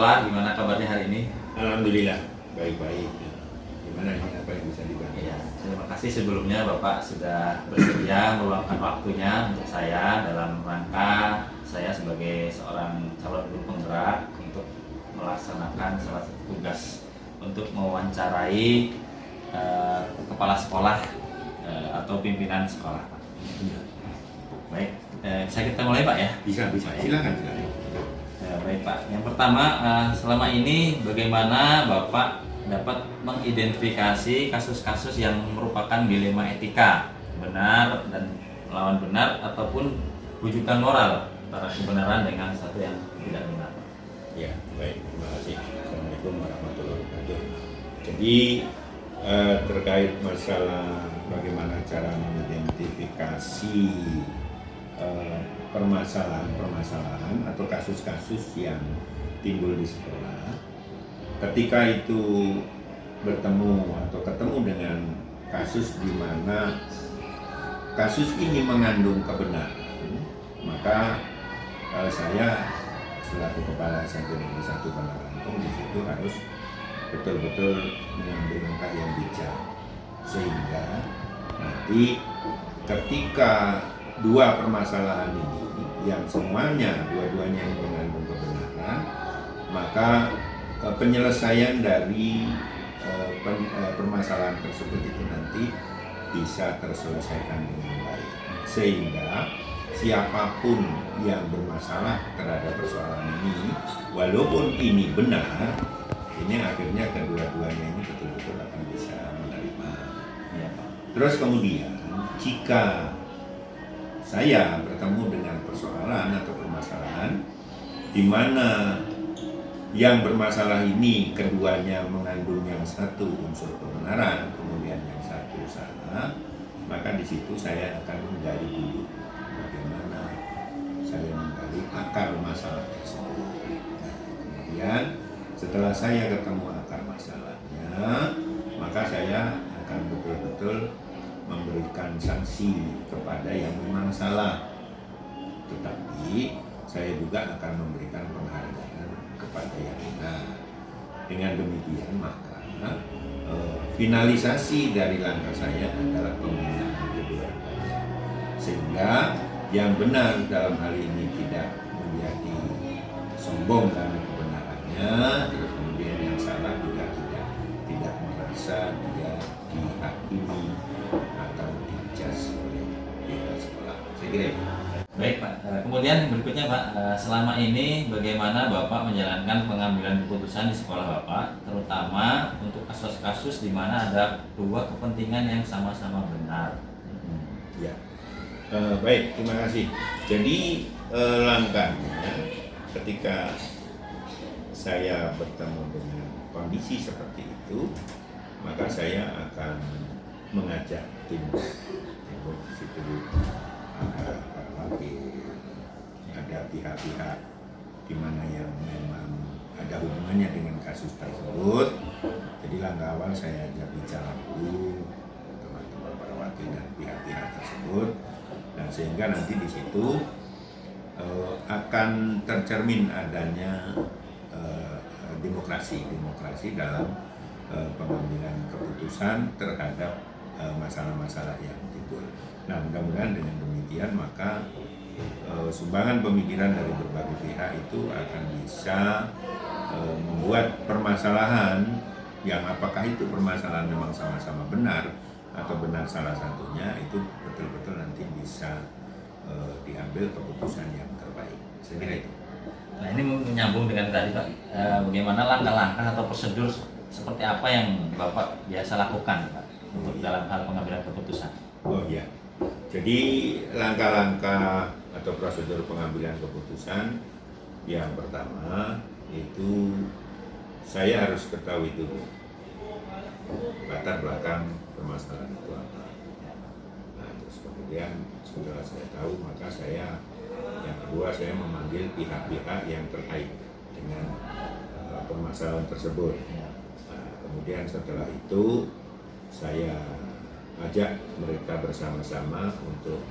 sekolah, gimana kabarnya hari ini? Alhamdulillah, baik-baik. Gimana ini, apa yang bisa dibantu? Ya, terima kasih sebelumnya Bapak sudah bersedia meluangkan waktunya untuk saya dalam rangka saya sebagai seorang calon guru penggerak untuk melaksanakan salah satu tugas untuk mewawancarai kepala sekolah atau pimpinan sekolah, Pak. Baik, bisa kita mulai, Pak, ya? Bisa. Silakan. Baik, Pak. Yang pertama, selama ini bagaimana Bapak dapat mengidentifikasi kasus-kasus yang merupakan dilema etika, benar dan melawan benar, ataupun rujukan moral antara kebenaran dengan satu yang tidak benar? Ya, baik. Terima kasih. Assalamualaikum warahmatullahi wabarakatuh. Jadi terkait masalah bagaimana cara mengidentifikasi permasalahan atau kasus-kasus yang timbul di sekolah, ketika itu bertemu atau ketemu dengan kasus di mana kasus ini mengandung kebenaran, maka saya selaku kepala SMP Negeri 1 Bandar Lampung di situ harus betul-betul mengambil langkah yang bijak, sehingga nanti ketika dua permasalahan ini yang semuanya dua-duanya yang mengandung kebenaran, maka penyelesaian dari permasalahan tersebut itu nanti bisa terselesaikan dengan baik, sehingga siapapun yang bermasalah terhadap persoalan ini, walaupun ini benar, ini akhirnya kedua-duanya ini betul-betul akan bisa menerima. Terus kemudian jika saya bertemu dengan persoalan atau permasalahan di mana yang bermasalah ini keduanya mengandung yang satu unsur kebenaran, kemudian yang satu salah, maka di situ saya akan menggali dulu bagaimana saya menggali akar masalah tersebut. Nah, kemudian setelah saya ketemu akar masalahnya, maka saya akan betul-betul memberikan sanksi kepada yang memang salah, tetapi saya juga akan memberikan penghargaan kepada yang benar. Dengan demikian maka finalisasi dari langkah saya adalah pembinaan kedua-duanya, sehingga yang benar dalam hal ini tidak menjadi sombong karena kebenarannya, terus kemudian yang salah juga tidak merasa dia dihakimi atau dijudge oleh pihak sekolah. Saya kira itu. Baik, Pak. Kemudian berikutnya, Pak, selama ini bagaimana Bapak menjalankan pengambilan keputusan di sekolah Bapak, terutama untuk kasus-kasus di mana ada dua kepentingan yang sama-sama benar? Ya, baik, terima kasih. Jadi langkahnya ketika saya bertemu dengan kondisi seperti itu, maka saya akan mengajak tim di situ ada ada pihak-pihak di mana yang memang ada hubungannya dengan kasus tersebut. Jadi langkah awal saya ajak bicara dulu teman-teman para wakil dan pihak-pihak tersebut, dan sehingga nanti di situ akan tercermin adanya demokrasi dalam pengambilan keputusan terhadap masalah-masalah yang timbul. Nah, mudah-mudahan dengan demikian maka sumbangan pemikiran dari berbagai pihak itu akan bisa membuat permasalahan yang apakah itu permasalahan memang sama-sama benar atau benar salah satunya, itu betul-betul nanti bisa diambil keputusan yang terbaik. Saya kira itu. Nah, ini menyambung dengan tadi, Pak, bagaimana langkah-langkah atau prosedur seperti apa yang Bapak biasa lakukan, Pak, untuk dalam hal pengambilan keputusan? Oh iya, jadi langkah-langkah atau prosedur pengambilan keputusan yang pertama itu saya harus ketahui dulu latar belakang permasalahan itu apa. Nah, terus kemudian setelah saya tahu, maka saya yang kedua saya memanggil pihak-pihak yang terkait dengan permasalahan tersebut. Nah, kemudian setelah itu saya ajak mereka bersama-sama untuk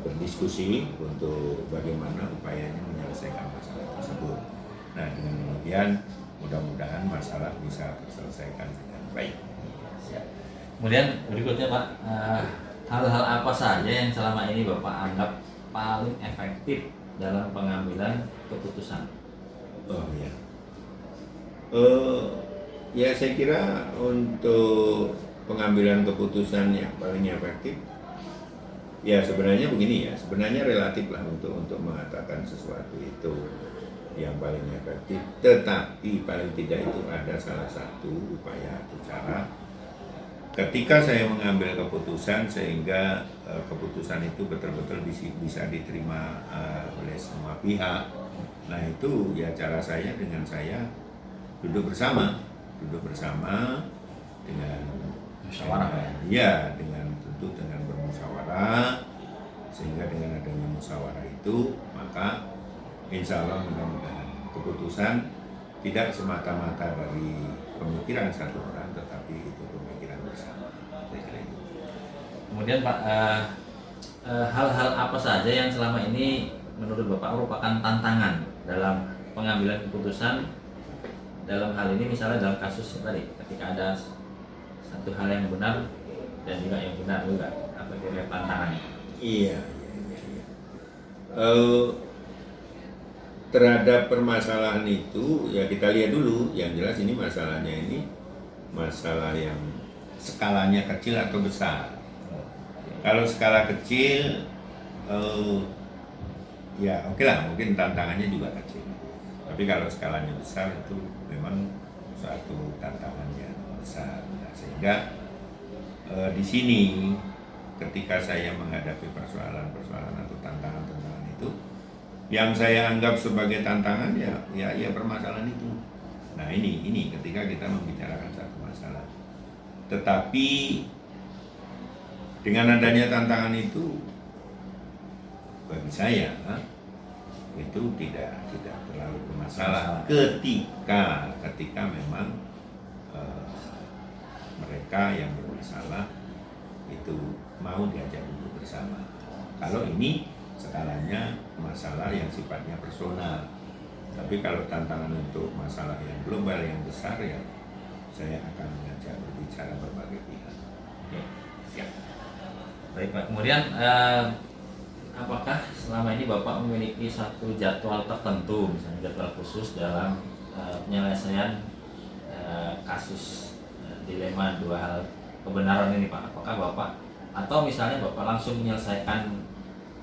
berdiskusi untuk bagaimana upayanya menyelesaikan masalah tersebut. Nah, dengan demikian mudah-mudahan masalah bisa terselesaikan dengan baik. Siap. Kemudian berikutnya Pak, hal-hal apa saja yang selama ini Bapak anggap paling efektif dalam pengambilan keputusan? Oh ya, ya saya kira untuk pengambilan keputusan yang paling efektif, ya sebenarnya begini ya, sebenarnya relatif lah untuk mengatakan sesuatu itu yang paling efektif, tetapi paling tidak itu ada salah satu upaya atau cara ketika saya mengambil keputusan sehingga keputusan itu betul-betul bisa diterima oleh semua pihak. Nah itu ya cara saya dengan saya duduk bersama dengan Musyawarah, ya dengan tentu dengan bermusyawarah, sehingga dengan adanya musyawarah itu maka insya Allah mudah-mudahan keputusan tidak semata-mata dari pemikiran satu orang, tetapi itu pemikiran bersama. Kemudian Pak, hal-hal apa saja yang selama ini menurut Bapak merupakan tantangan dalam pengambilan keputusan dalam hal ini, misalnya dalam kasus tadi ketika ada satu hal yang benar dan juga yang benar juga, apa kira tantangannya? Iya. Terhadap permasalahan itu ya kita lihat dulu, yang jelas ini masalahnya ini masalah yang skalanya kecil atau besar. Kalau skala kecil ya oke lah, mungkin tantangannya juga kecil. Tapi kalau skalanya besar itu memang suatu tantangan yang besar. Nah, sehingga di sini ketika saya menghadapi persoalan-persoalan atau tantangan-tantangan itu, yang saya anggap sebagai tantangan ya permasalahan itu. Nah ini ketika kita membicarakan satu masalah. Tetapi dengan adanya tantangan itu bagi saya itu tidak terlalu bermasalah ketika memang mereka yang bermasalah itu mau diajak duduk bersama. Kalau ini skalanya masalah yang sifatnya personal, tapi kalau tantangan untuk masalah yang global yang besar ya saya akan mengajak berbicara berbagai pihak. Ya. Baik Pak, kemudian apakah selama ini Bapak memiliki satu jadwal tertentu, misalnya jadwal khusus dalam penyelesaian kasus dilema dua hal kebenaran ini Pak? Apakah Bapak atau misalnya Bapak langsung menyelesaikan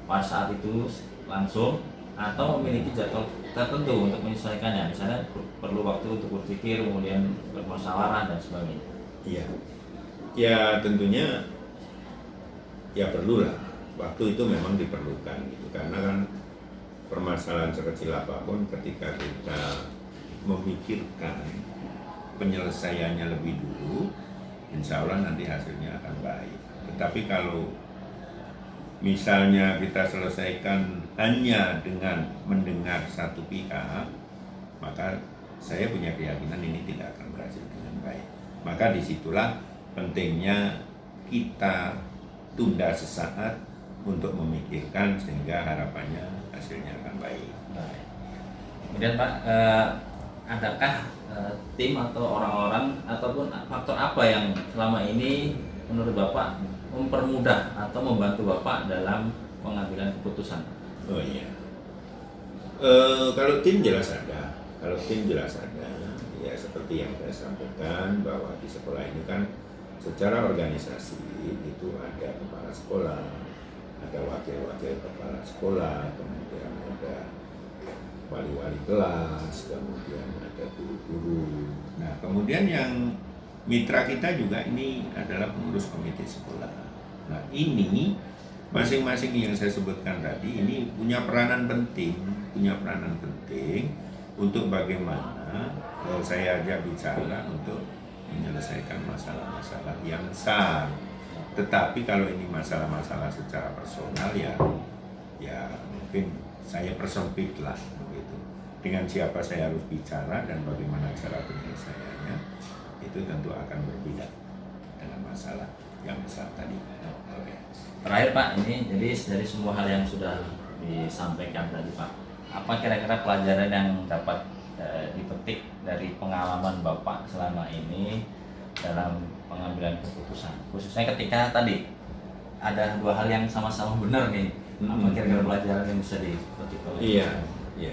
pada saat itu langsung, atau memiliki jadwal tertentu untuk menyelesaikannya, misalnya perlu waktu untuk berpikir kemudian bermusyawarah dan sebagainya? Iya, ya tentunya ya perlulah waktu itu, memang diperlukan gitu, karena kan permasalahan sekecil apapun ketika kita memikirkan penyelesaiannya lebih dulu, insya Allah nanti hasilnya akan baik. Tetapi kalau misalnya kita selesaikan hanya dengan mendengar satu pihak, maka saya punya keyakinan ini tidak akan berhasil dengan baik. Maka disitulah pentingnya kita tunda sesaat untuk memikirkan sehingga harapannya hasilnya akan baik. Baik. Kemudian Pak, adakah tim atau orang-orang ataupun faktor apa yang selama ini menurut Bapak mempermudah atau membantu Bapak dalam pengambilan keputusan? Oh iya, kalau tim jelas ada, ya seperti yang saya sampaikan bahwa di sekolah ini kan secara organisasi itu ada kepala sekolah, ada wakil-wakil kepala sekolah, kemudian ada wali-wali kelas, kemudian ada guru-guru. Nah, kemudian yang mitra kita juga ini adalah pengurus komite sekolah. Nah, ini masing-masing yang saya sebutkan tadi ini punya peranan penting untuk bagaimana saya ajak bicara untuk menyelesaikan masalah-masalah yang besar. Tetapi kalau ini masalah-masalah secara personal ya mungkin saya persempit lah begitu. Dengan siapa saya harus bicara dan bagaimana cara penyelesaiannya itu tentu akan berbeda dengan masalah yang besar tadi. Oke. Terakhir Pak, ini jadi dari semua hal yang sudah disampaikan tadi Pak, apa kira-kira pelajaran yang dapat dipetik dari pengalaman Bapak selama ini dalam pengambilan keputusan, khususnya ketika tadi ada dua hal yang sama-sama benar nih. Apa kira-kira pelajaran yang bisa dipetik oleh Iya.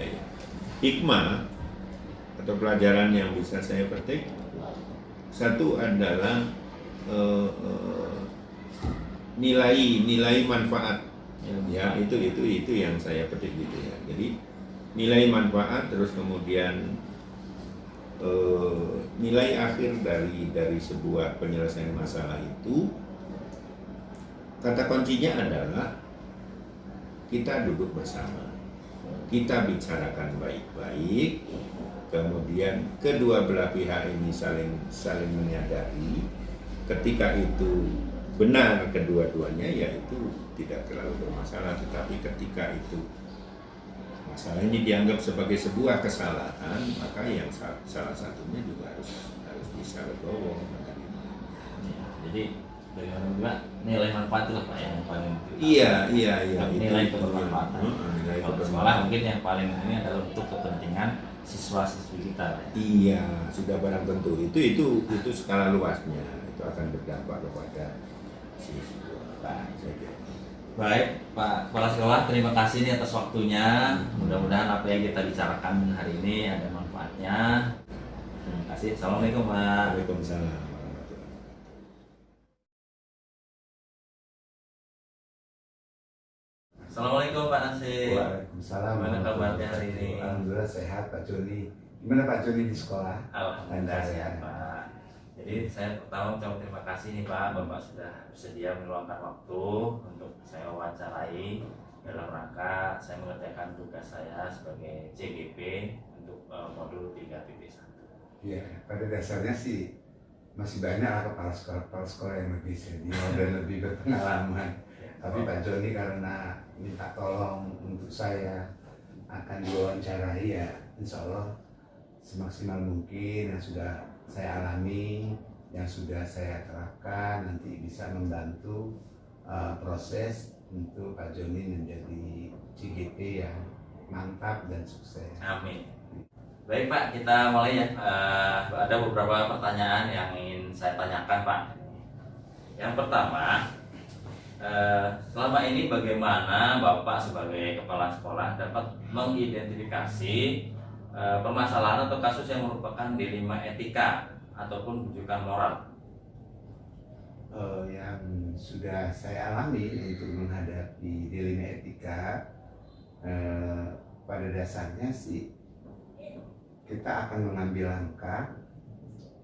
Hikmah atau pelajaran yang bisa saya petik, satu adalah nilai manfaat. Ya, itu yang saya petik gitu ya. Jadi nilai manfaat, terus kemudian nilai akhir dari sebuah penyelesaian masalah itu, kata kuncinya adalah kita duduk bersama, kita bicarakan baik-baik, kemudian kedua belah pihak ini saling menyadari ketika itu benar kedua-duanya, yaitu tidak terlalu bermasalah. Tetapi ketika itu masalah ini dianggap sebagai sebuah kesalahan, maka yang salah satunya juga harus bisa legowo menerima. Jadi bagaimana juga nilai manfaat itu lah Pak yang paling Iya. nilai kebermanfaatan. Nilai Kalau sekolah mungkin yang paling ini adalah untuk kepentingan siswa-siswi kita. Iya, sudah barang tentu. Itu skala luasnya, itu akan berdampak kepada siswa. Baik, Pak Kepala Sekolah, terima kasih nih atas waktunya. Mudah-mudahan apa yang kita bicarakan hari ini ada manfaatnya. Terima kasih. Assalamualaikum, Pak. Waalaikumsalam. Assalamualaikum Pak Nasir. Waalaikumsalam. Gimana kabarnya hari ini? Alhamdulillah sehat Pak Joni. Gimana Pak Joni di sekolah? Alhamdulillah sehat Pak. Jadi saya pertama ucapkan terima kasih nih Pak, Bapak sudah bersedia meluangkan waktu untuk saya wawancarai dalam rangka saya mengerjakan tugas saya sebagai CGP untuk modul 3.1. Iya, pada dasarnya sih masih banyak kepala sekolah yang lebih senior dan lebih berpengalaman. Tapi Pak Joni karena minta tolong untuk saya akan diwawancarai, ya insya Allah semaksimal mungkin yang sudah saya alami, yang sudah saya terapkan nanti bisa membantu proses untuk Pak Joni menjadi CGP yang mantap dan sukses. Amin. Baik Pak, kita mulai ya. Ada beberapa pertanyaan yang ingin saya tanyakan Pak. Yang pertama, selama ini bagaimana Bapak sebagai kepala sekolah dapat mengidentifikasi permasalahan atau kasus yang merupakan dilema etika ataupun rujukan moral? Yang sudah saya alami untuk menghadapi dilema etika, pada dasarnya sih kita akan mengambil langkah,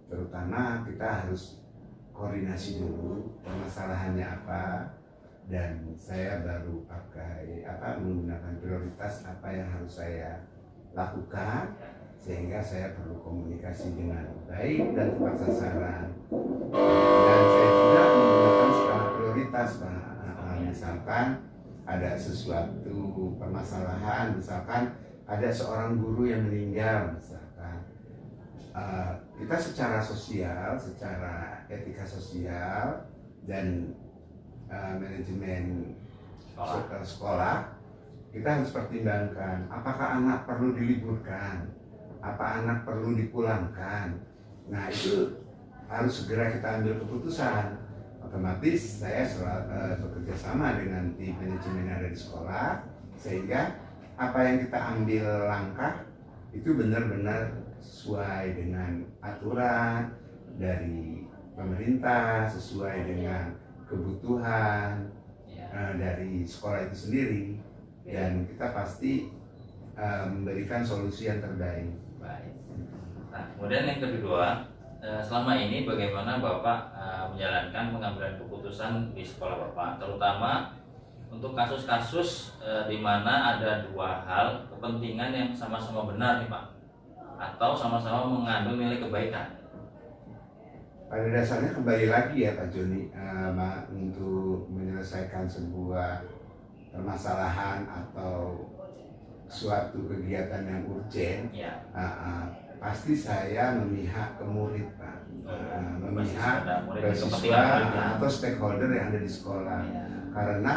terutama kita harus koordinasi dulu permasalahannya apa, dan saya baru menggunakan prioritas apa yang harus saya lakukan, sehingga saya perlu komunikasi dengan baik dan tepat sasaran. Dan saya juga menggunakan skala prioritas Pak. Misalkan ada sesuatu permasalahan, misalkan ada seorang guru yang meninggal, misalkan kita secara sosial, secara etika sosial dan manajemen sekolah, kita harus pertimbangkan apakah anak perlu diliburkan, apa anak perlu dipulangkan. Nah itu harus segera kita ambil keputusan. Otomatis saya bekerja sama dengan tim manajemen yang ada di sekolah, sehingga apa yang kita ambil langkah itu benar-benar sesuai dengan aturan dari pemerintah, sesuai dengan kebutuhan dari sekolah itu sendiri, dan kita pasti memberikan solusi yang terbaik. Baik. Nah, kemudian yang kedua, selama ini bagaimana Bapak menjalankan pengambilan keputusan di sekolah Bapak, terutama untuk kasus-kasus di mana ada dua hal kepentingan yang sama-sama benar nih Pak, atau sama-sama mengandung nilai kebaikan? Pada dasarnya kembali lagi ya Pak Joni, untuk menyelesaikan sebuah permasalahan atau suatu kegiatan yang urgen, Ya. Pasti saya memihak ke murid Pak, memihak ke siswa kepentingan atau stakeholder yang ada di sekolah, Ya. karena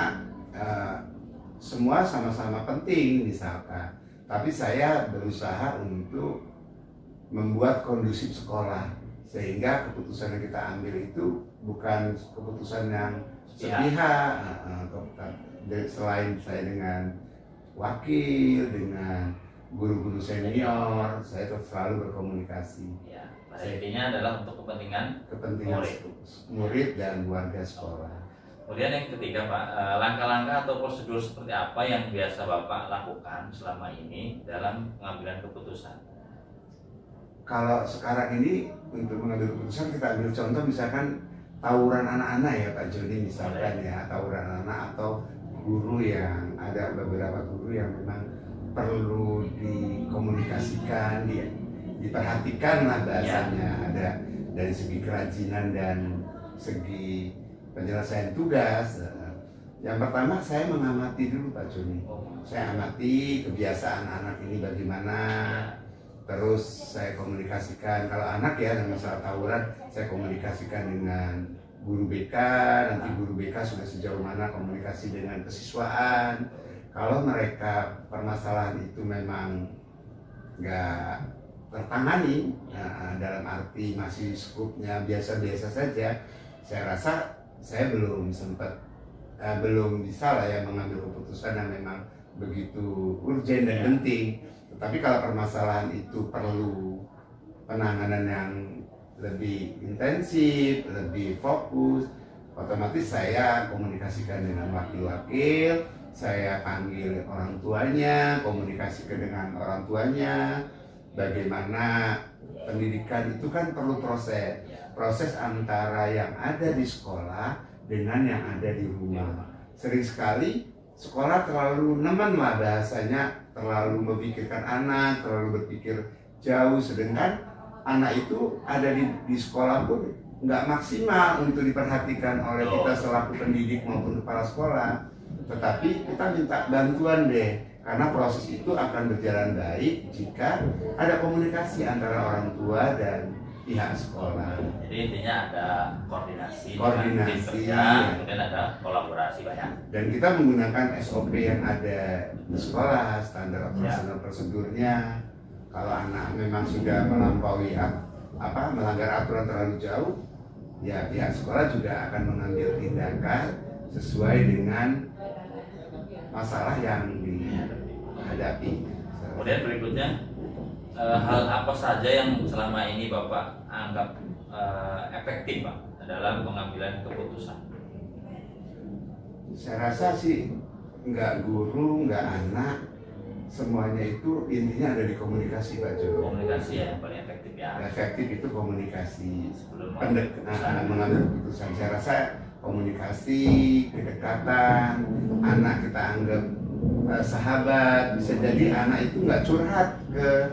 semua sama-sama penting misalkan, tapi saya berusaha untuk membuat kondusif sekolah, sehingga keputusan yang kita ambil itu bukan keputusan yang sepihak. Selain saya dengan wakil, dengan guru-guru senior, saya selalu berkomunikasi. Ya, pada intinya adalah untuk kepentingan murid dan warga sekolah. Kemudian yang ketiga Pak, langkah-langkah atau prosedur seperti apa yang biasa Bapak lakukan selama ini dalam pengambilan keputusan? Kalau sekarang ini untuk mengambil keputusan, kita ambil contoh misalkan tawuran anak-anak ya Pak Joni, misalkan ya tawuran anak atau guru yang ada beberapa guru yang memang perlu dikomunikasikan, diperhatikan lah bahasanya, ada dari segi kerajinan dan segi penyelesaian tugas. Yang pertama saya mengamati dulu Pak Joni, saya amati kebiasaan anak ini bagaimana, terus saya komunikasikan. Kalau anak ya dengan masalah tawuran, saya komunikasikan dengan guru BK, nanti guru BK sudah sejauh mana komunikasi dengan kesiswaan. Kalau mereka permasalahan itu memang nggak tertangani, dalam arti masih skupnya biasa-biasa saja, saya rasa saya belum bisa lah ya mengambil keputusan yang memang begitu urgent dan penting. Tetapi kalau permasalahan itu perlu penanganan yang lebih intensif, lebih fokus, otomatis saya komunikasikan dengan wakil-wakil, saya panggil orang tuanya, komunikasikan dengan orang tuanya, bagaimana pendidikan itu kan perlu proses antara yang ada di sekolah dengan yang ada di rumah. Sering sekali sekolah terlalu nemen lah bahasanya, terlalu memikirkan anak, terlalu berpikir jauh, sedangkan anak itu ada di sekolah pun nggak maksimal untuk diperhatikan oleh kita selaku pendidik maupun kepala sekolah. Tetapi kita minta bantuan deh, karena proses itu akan berjalan baik jika ada komunikasi antara orang tua dan pihak sekolah. Jadi intinya ada koordinasi dengan tim kerja, kemudian ada kolaborasi Pak ya. Dan kita menggunakan SOP yang ada di sekolah, standar operasional prosedurnya. Kalau anak memang sudah melampaui melanggar aturan terlalu jauh, ya pihak sekolah juga akan mengambil tindakan sesuai dengan masalah yang dihadapi. Kemudian berikutnya, hal apa saja yang selama ini Bapak anggap efektif Pak dalam pengambilan keputusan? Saya rasa sih nggak guru, nggak anak, semuanya itu intinya ada di komunikasi Pak Jo. Komunikasi ya yang paling efektif ya. Efektif itu komunikasi sebelum mengambil keputusan. Saya rasa komunikasi, kedekatan, anak kita anggap sahabat. Bisa jadi anak itu nggak curhat ke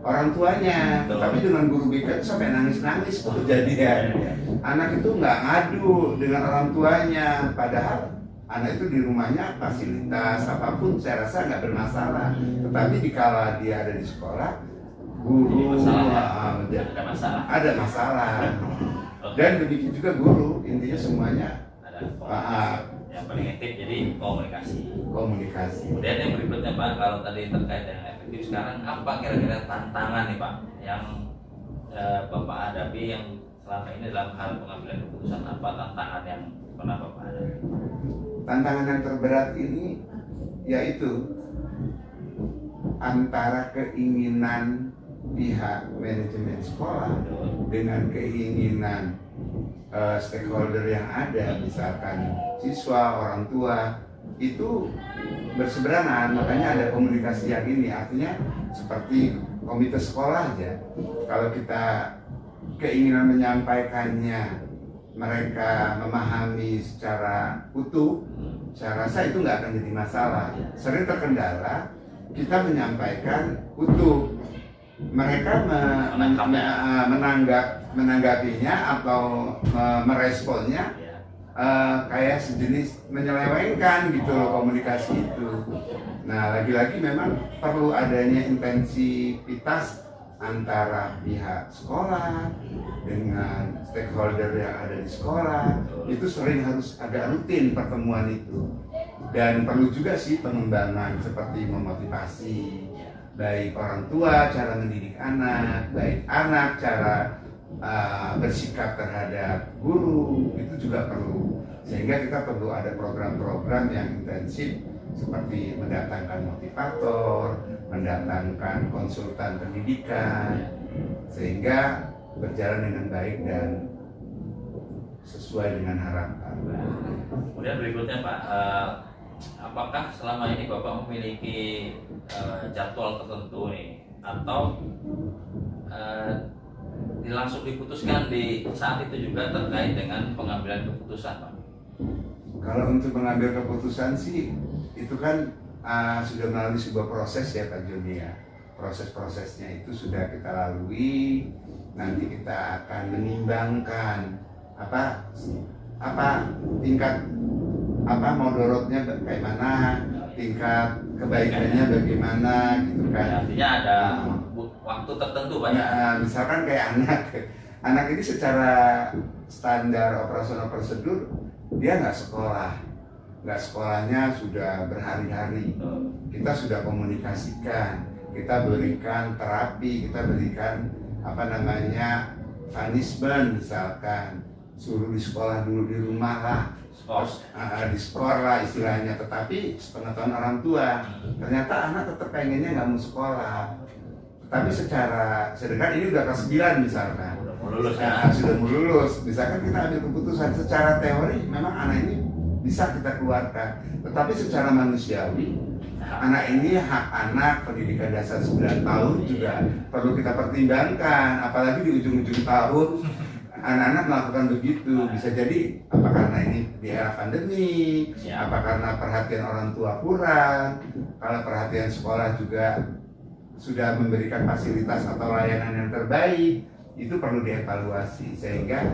orang tuanya, tapi dengan guru BK itu sampai nangis-nangis kejadian. Anak itu nggak ngadu dengan orang tuanya, padahal anak itu di rumahnya fasilitas apapun saya rasa nggak bermasalah. Tetapi dikala dia ada di sekolah, guru ada masalah. Dan begitu juga guru, intinya semuanya ada yang paling efektif jadi komunikasi. Kemudian yang berikutnya Pak, kalau tadi terkait dengan efektif, sekarang apa kira-kira tantangan nih Pak yang Bapak hadapi yang selama ini dalam hal pengambilan keputusan? Apa tantangan yang pernah Bapak hadapi? Tantangan yang terberat ini yaitu antara keinginan pihak manajemen sekolah dengan keinginan stakeholder yang ada, misalkan siswa, orang tua, itu berseberangan. Makanya ada komunikasi yang ini, artinya seperti komite sekolah aja. Kalau kita keinginan menyampaikannya, mereka memahami secara utuh, saya rasa itu nggak akan jadi masalah. Sering terkendala kita menyampaikan utuh, mereka menanggapinya atau meresponnya kayak sejenis menyelewengkan gitu loh komunikasi itu. Nah, lagi-lagi memang perlu adanya intensitas antara pihak sekolah dengan stakeholder yang ada di sekolah. Itu sering harus agak rutin pertemuan itu. Dan perlu juga sih pengembangan seperti memotivasi baik orang tua cara mendidik anak, baik anak cara bersikap terhadap guru, itu juga perlu. Sehingga kita perlu ada program-program yang intensif seperti mendatangkan motivator, mendatangkan konsultan pendidikan, sehingga berjalan dengan baik dan sesuai dengan harapan. Kemudian berikutnya Pak, apakah selama ini Bapak memiliki jadwal tertentu nih, atau langsung diputuskan di saat itu juga terkait dengan pengambilan keputusan Pak? Kalau untuk mengambil keputusan sih itu kan sudah melalui sebuah proses ya Pak Joni ya. Proses-prosesnya itu sudah kita lalui. Nanti kita akan menimbangkan tingkat modorotnya bagaimana, tingkat kebaikannya bagaimana gitu kan. Artinya ada waktu tertentu Pak ya? Misalkan kayak anak ini secara standar operasional prosedur dia nggak sekolahnya sudah berhari-hari. Kita sudah komunikasikan, kita berikan terapi, kita berikan punishment, misalkan suruh di sekolah dulu, di rumah lah, di skor lah istilahnya. Tetapi pengetahuan orang tua, ternyata anak tetap pengennya nggak mau sekolah. Tapi secara sedangkan ini udah kelas 9 misalkan, sudah mau lulus, misalkan kita ambil keputusan secara teori memang anak ini bisa kita keluarkan, tetapi secara manusiawi anak ini hak anak, pendidikan dasar 9 tahun juga perlu kita pertimbangkan, apalagi di ujung-ujung tahun anak-anak melakukan begitu. Bisa jadi apa karena ini di era pandemi, apa karena perhatian orang tua kurang, kalau perhatian sekolah juga sudah memberikan fasilitas atau layanan yang terbaik, itu perlu dievaluasi sehingga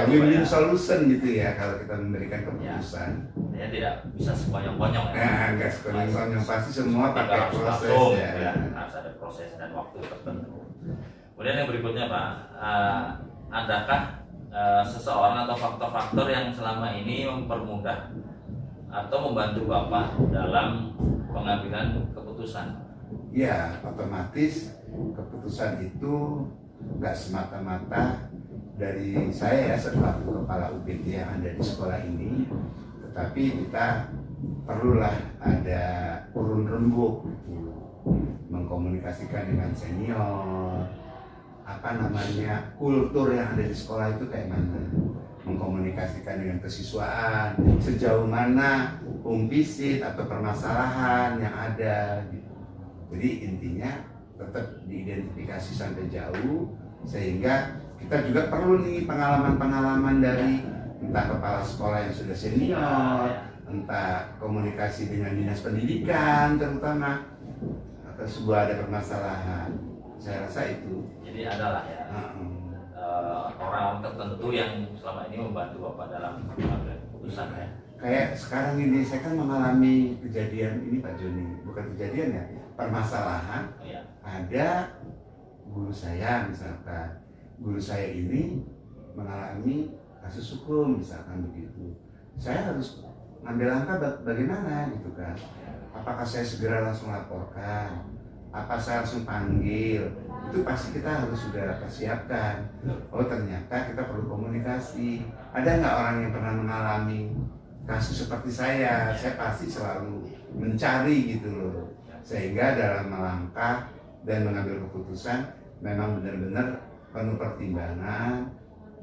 win-win solution gitu ya kalau kita memberikan keputusan. Ya tidak bisa sekonyong-konyong ya. Enggak sekonyong-konyong, pasti semua pakai proses ya. Harus ada proses dan waktu tertentu. Kemudian yang berikutnya Pak, adakah seseorang atau faktor-faktor yang selama ini mempermudah atau membantu Bapak dalam pengambilan keputusan? Ya, otomatis keputusan itu nggak semata-mata dari saya ya selaku kepala UPT yang ada di sekolah ini, tetapi kita perlulah ada urun rembuk mengkomunikasikan dengan senior, kultur yang ada di sekolah itu kayak mana, mengkomunikasikan dengan kesiswaan, sejauh mana umpisit atau permasalahan yang ada gitu. Jadi intinya tetap diidentifikasi sampai jauh, sehingga kita juga perlu nih pengalaman-pengalaman dari entah kepala sekolah yang sudah senior, entah komunikasi dengan dinas pendidikan terutama, atau sebuah ada permasalahan. Saya rasa itu. Jadi adalah ya orang-orang tertentu yang selama ini membantu Bapak dalam mengambil keputusan ya. Kayak sekarang ini saya kan mengalami kejadian ini Pak Joni, bukan kejadian ya, permasalahan. Ada guru saya misalkan, guru saya ini mengalami kasus hukum misalkan begitu. Saya harus ngambil langkah bagaimana gitu kan. Apakah saya segera langsung laporkan? Apa saya langsung panggil? Itu pasti kita harus sudah persiapkan. Oh ternyata kita perlu komunikasi. Ada nggak orang yang pernah mengalami kasus seperti saya pasti selalu mencari gitu loh. Sehingga dalam melangkah dan mengambil keputusan memang benar-benar penuh pertimbangan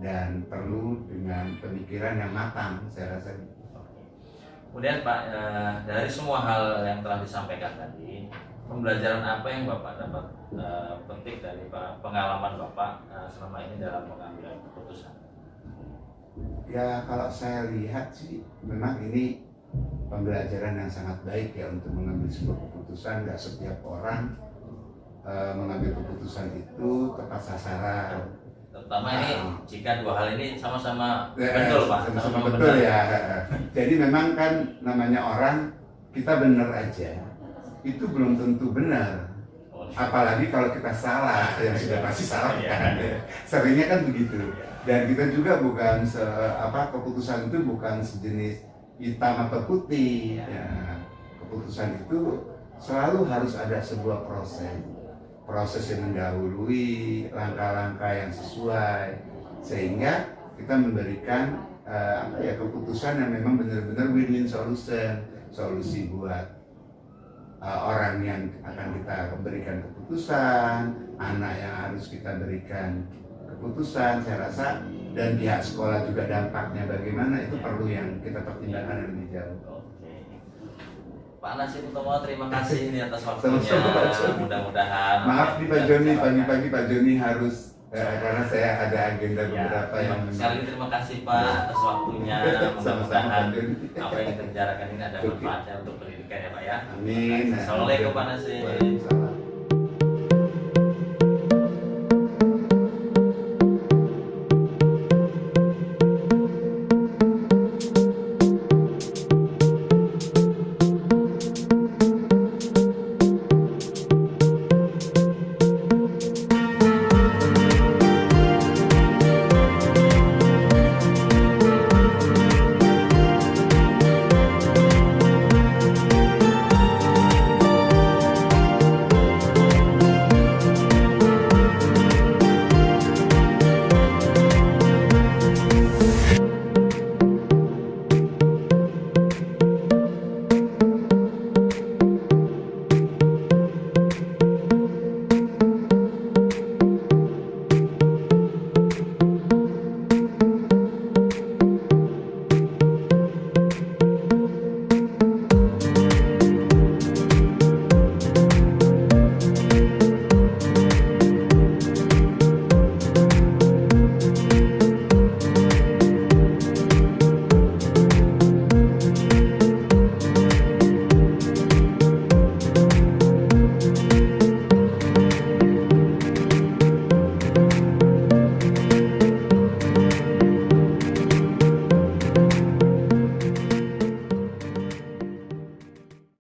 dan perlu dengan pemikiran yang matang, saya rasa. Kemudian Pak, dari semua hal yang telah disampaikan tadi, pembelajaran apa yang Bapak dapat penting dari pengalaman Bapak selama ini dalam pengambilan keputusan? Ya kalau saya lihat sih memang ini pembelajaran yang sangat baik ya untuk mengambil sebuah keputusan. Gak setiap orang mengambil keputusan itu tepat sasaran. Terutama ini jika dua hal ini sama-sama betul Pak. Sama-sama betul ya. Jadi memang kan namanya orang, kita benar aja itu belum tentu benar. Apalagi kalau kita salah, yang sudah pasti salah kan. Seringnya kan begitu. Dan kita juga bukan keputusan itu bukan sejenis hitam atau putih. Ya. Ya, keputusan itu selalu harus ada sebuah proses yang mendahului langkah-langkah yang sesuai, sehingga kita memberikan keputusan yang memang benar-benar win-win solusi buat orang yang akan kita berikan keputusan, anak yang harus kita berikan keputusan, saya rasa, dan pihak sekolah juga dampaknya bagaimana, itu perlu yang kita pertimbangkan lebih jauh. Oke. Pak Nasib Utomo, terima kasih ini atas waktunya. Sama-sama, Pak Joni. Mudah-mudahan. Maaf nih Pak Joni, pagi-pagi Pak Joni harus karena saya ada agenda beberapa yang sekali lagi terima kasih Pak atas waktunya. Mudah-mudahan apa yang kita bicarakan ini ada manfaatnya untuk pendidikan ya Pak ya. Amin. Assalamualaikum Pak Nasib. Waalaikumsalam.